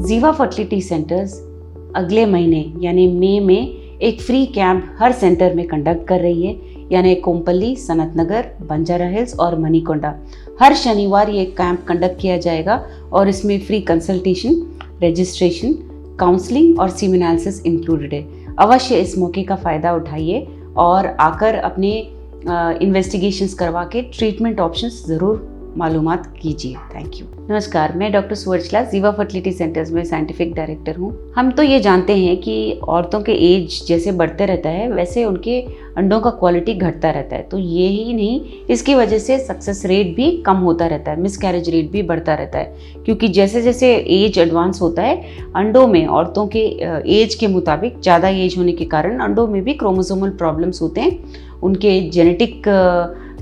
जीवा fertility centres अगले महीने यानी मई में एक फ्री कैंप हर सेंटर में कंडक्ट कर रही है, यानी कोम्पल्ली, सनत नगर, बंजारा हिल्स और मनीकोंडा। हर शनिवार ये कैंप कंडक्ट किया जाएगा और इसमें फ्री कंसल्टेशन, रजिस्ट्रेशन, काउंसलिंग और सेमिनार्स इंक्लूडेड है। अवश्य इस मौके का फ़ायदा उठाइए और आकर अपने इन्वेस्टिगेशंस करवा के ट्रीटमेंट ऑप्शंस ज़रूर मालूमात कीजिए। Thank you. नमस्कार, मैं डॉक्टर सुवर्चला, जीवा फर्टिलिटी सेंटर्स में साइंटिफिक डायरेक्टर हूँ। हम तो ये जानते हैं कि औरतों के एज जैसे बढ़ते रहता है वैसे उनके अंडों का क्वालिटी घटता रहता है। तो ये ही नहीं, इसकी वजह से सक्सेस रेट भी कम होता रहता है, मिसकैरेज रेट भी बढ़ता रहता है, क्योंकि जैसे जैसे एज एडवांस होता है अंडों में औरतों के एज के मुताबिक ज़्यादा एज होने के कारण अंडों में भी क्रोमोसोमल प्रॉब्लम्स होते हैं। उनके जेनेटिक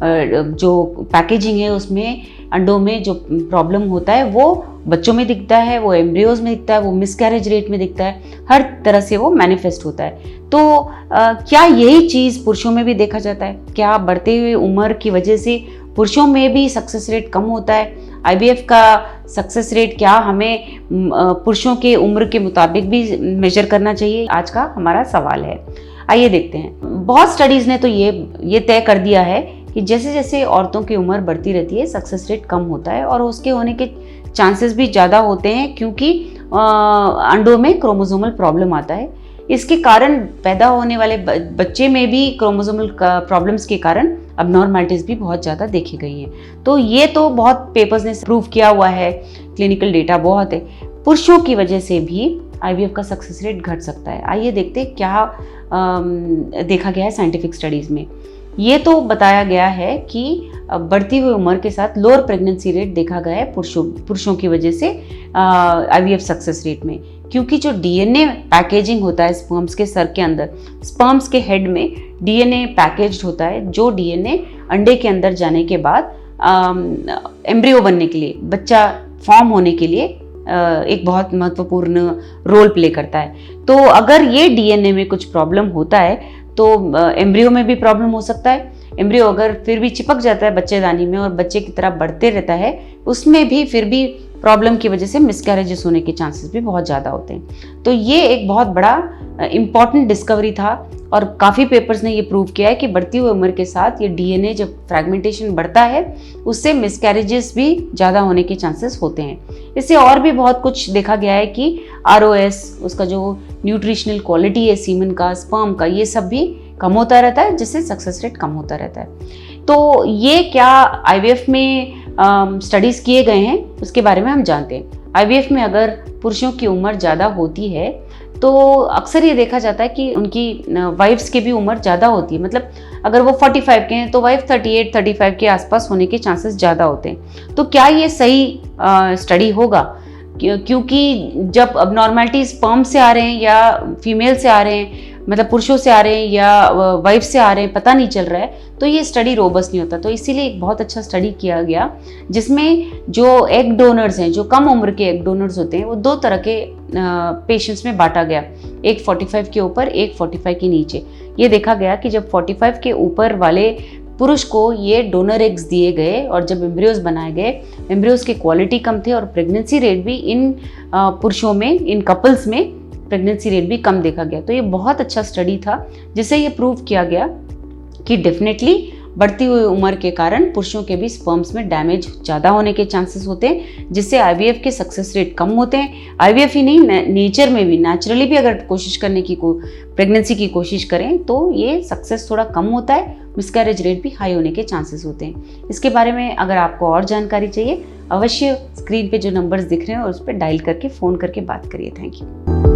जो पैकेजिंग है उसमें अंडों में जो प्रॉब्लम होता है वो बच्चों में दिखता है, वो एम्ब्रियोज में दिखता है, वो मिसकैरेज रेट में दिखता है, हर तरह से वो मैनिफेस्ट होता है। तो क्या यही चीज़ पुरुषों में भी देखा जाता है? क्या बढ़ते हुए उम्र की वजह से पुरुषों में भी सक्सेस रेट कम होता है? IVF का सक्सेस रेट क्या हमें पुरुषों के उम्र के मुताबिक भी मेजर करना चाहिए? आज का हमारा सवाल है। आइए देखते हैं। बहुत स्टडीज़ ने तो ये तय कर दिया है कि जैसे जैसे औरतों की उम्र बढ़ती रहती है सक्सेस रेट कम होता है और उसके होने के चांसेस भी ज़्यादा होते हैं, क्योंकि अंडों में क्रोमोसोमल प्रॉब्लम आता है। इसके कारण पैदा होने वाले बच्चे में भी क्रोमोसोमल प्रॉब्लम्स के कारण अबनॉर्मैलिटीज़ भी बहुत ज़्यादा देखी गई हैं। तो ये तो बहुत पेपर्स ने प्रूव किया हुआ है, क्लिनिकल डेटा बहुत है। पुरुषों की वजह से भी IVF का सक्सेस रेट घट सकता है। आइए देखते हैं क्या देखा गया है साइंटिफिक स्टडीज़ में। ये तो बताया गया है कि बढ़ती हुई उम्र के साथ लोअर प्रेगनेंसी रेट देखा गया है पुरुषों की वजह से IVF सक्सेस रेट में, क्योंकि जो DNA पैकेजिंग होता है स्पर्म्स के सर के अंदर, स्पर्म्स के हेड में DNA पैकेज्ड होता है, जो DNA अंडे के अंदर जाने के बाद एम्ब्रियो बनने के लिए, बच्चा फॉर्म होने के लिए एक बहुत महत्वपूर्ण रोल प्ले करता है। तो अगर ये DNA में कुछ प्रॉब्लम होता है तो एम्ब्रियो में भी प्रॉब्लम हो सकता है। एम्ब्रियो अगर फिर भी चिपक जाता है बच्चेदानी में और बच्चे की तरह बढ़ते रहता है, उसमें भी फिर भी प्रॉब्लम की वजह से मिसकैरेजेस होने के चांसेस भी बहुत ज़्यादा होते हैं। तो ये एक बहुत बड़ा इम्पॉर्टेंट डिस्कवरी था और काफ़ी पेपर्स ने ये प्रूव किया है कि बढ़ती हुई उम्र के साथ ये DNA जब फ्रैगमेंटेशन बढ़ता है उससे मिसकैरेजेस भी ज़्यादा होने के चांसेस होते हैं। इससे और भी बहुत कुछ देखा गया है कि ROS, उसका जो न्यूट्रिशनल क्वालिटी है सीमन का, स्पर्म का, ये सब भी कम होता रहता है, जिससे सक्सेस रेट कम होता रहता है। तो ये क्या IVF में स्टडीज़ किए गए हैं उसके बारे में हम जानते हैं। IVF में अगर पुरुषों की उम्र ज़्यादा होती है तो अक्सर ये देखा जाता है कि उनकी वाइफ्स की भी उम्र ज़्यादा होती है। मतलब अगर वो 45 के हैं तो वाइफ 38-35 के आसपास होने के चांसेस ज़्यादा होते हैं। तो क्या ये सही स्टडी होगा? क्योंकि जब अबनॉर्मैलिटी स्पर्म से आ रहे हैं या फीमेल से आ रहे हैं, मतलब पुरुषों से आ रहे हैं या वाइफ से आ रहे हैं, पता नहीं चल रहा है, तो ये स्टडी रोबस्ट नहीं होता। तो इसीलिए एक बहुत अच्छा स्टडी किया गया जिसमें जो एग डोनर्स हैं, जो कम उम्र के एग डोनर्स होते हैं, वो दो तरह के पेशेंट्स में बांटा गया, एक 45 के ऊपर, एक 45 के नीचे। ये देखा गया कि जब 45 के ऊपर वाले पुरुष को ये डोनर एग्स दिए गए और जब एम्ब्रियोज बनाए गए, एम्ब्रियोज की क्वालिटी कम थे और प्रेगनेंसी रेट भी इन पुरुषों में, इन कपल्स में प्रेगनेंसी रेट भी कम देखा गया। तो ये बहुत अच्छा स्टडी था जिससे ये प्रूव किया गया कि डेफिनेटली बढ़ती हुई उम्र के कारण पुरुषों के भी स्पर्म्स में डैमेज ज़्यादा होने के चांसेस होते हैं, जिससे IVF के सक्सेस रेट कम होते हैं। IVF ही नहीं, नेचर में भी, नेचुरली भी अगर कोशिश करने की प्रेगनेंसी की कोशिश करें तो ये सक्सेस थोड़ा कम होता है, मिसकैरेज रेट भी हाई होने के चांसेस होते हैं। इसके बारे में अगर आपको और जानकारी चाहिए, अवश्य स्क्रीन पे जो नंबर्स दिख रहे हैं उस पर डायल करके फ़ोन करके बात करिए। Thank you.